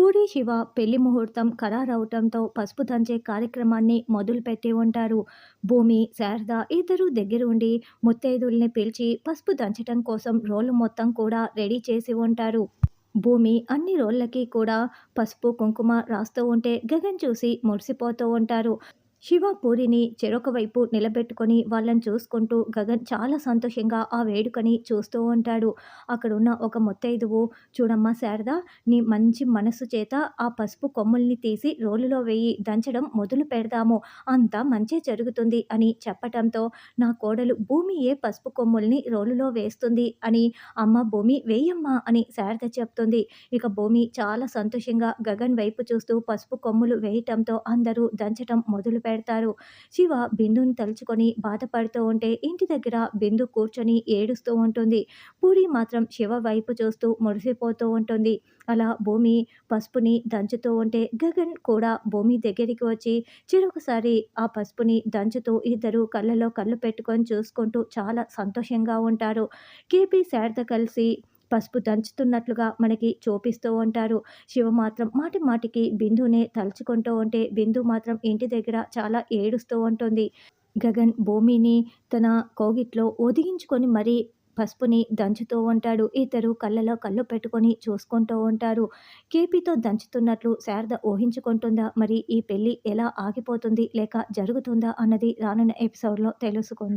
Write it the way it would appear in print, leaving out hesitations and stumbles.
పూరి శివ పెళ్లి ముహూర్తం ఖరారవటంతో పసుపు దంచే కార్యక్రమాన్ని మొదలుపెట్టి ఉంటారు. భూమి, శారద ఇద్దరూ దగ్గరుండి ముత్తైదుల్ని పిలిచి పసుపు దంచటం కోసం రోలు మొత్తం కూడా రెడీ చేసి ఉంటారు. భూమి అన్ని రోళ్ళకి కూడా పసుపు, కుంకుమ రాస్తూ ఉంటే గగన్ చూసి మురిసిపోతూ ఉంటారు. శివ, పూరిని చెరొక వైపు నిలబెట్టుకొని వాళ్ళని చూసుకుంటూ గగన్ చాలా సంతోషంగా ఆ వేడుకని చూస్తూ ఉంటాడు. అక్కడున్న ఒక ముత్తైదువు, చూడమ్మా శారద, నీ మంచి మనస్సు చేత ఆ పసుపు కొమ్ముల్ని తీసి రోలులో వేయి, దంచడం మొదలు పెడదాము, అంతా మంచే జరుగుతుంది అని చెప్పటంతో నా కోడలు భూమి ఏ పసుపు కొమ్ముల్ని రోలులో వేస్తుంది అని, అమ్మ భూమి వేయమ్మా అని శారద చెప్తుంది. ఇక భూమి చాలా సంతోషంగా గగన్ వైపు చూస్తూ పసుపు కొమ్ములు వేయటంతో అందరూ దంచటం మొదలు పెడతారు. శివ బిందుని తలుచుకొని బాధపడుతూ ఉంటే ఇంటి దగ్గర బిందు కూర్చొని ఏడుస్తూ ఉంటుంది. పూరి మాత్రం శివ వైపు చూస్తూ మురిసిపోతూ ఉంటుంది. అలా భూమి పసుపుని దంచుతూ ఉంటే గగన్ కూడా భూమి దగ్గరికి వచ్చి చిరొకసారి ఆ పసుపుని దంచుతూ ఇద్దరు కళ్ళలో కళ్ళు పెట్టుకొని చూసుకుంటూ చాలా సంతోషంగా ఉంటారు. కేపీ శారద కలిసి పసుపు దంచుతున్నట్లుగా మనకి చూపిస్తూ ఉంటారు. శివ మాత్రం మాటి మాటికి బిందునే తలుచుకుంటూ ఉంటే బిందు మాత్రం ఇంటి దగ్గర చాలా ఏడుస్తూ ఉంటుంది. గగన్ భూమిని తన కోగిట్లో ఒదిగించుకొని మరీ పసుపుని దంచుతూ ఉంటాడు. ఇద్దరు కళ్ళలో కళ్ళు పెట్టుకొని చూసుకుంటూ ఉంటారు. కేపీతో దంచుతున్నట్లు శారద ఊహించుకుంటుందా? మరి ఈ పెళ్లి ఎలా ఆగిపోతుంది లేక జరుగుతుందా అన్నది రానున్న ఎపిసోడ్లో తెలుసుకుందాం.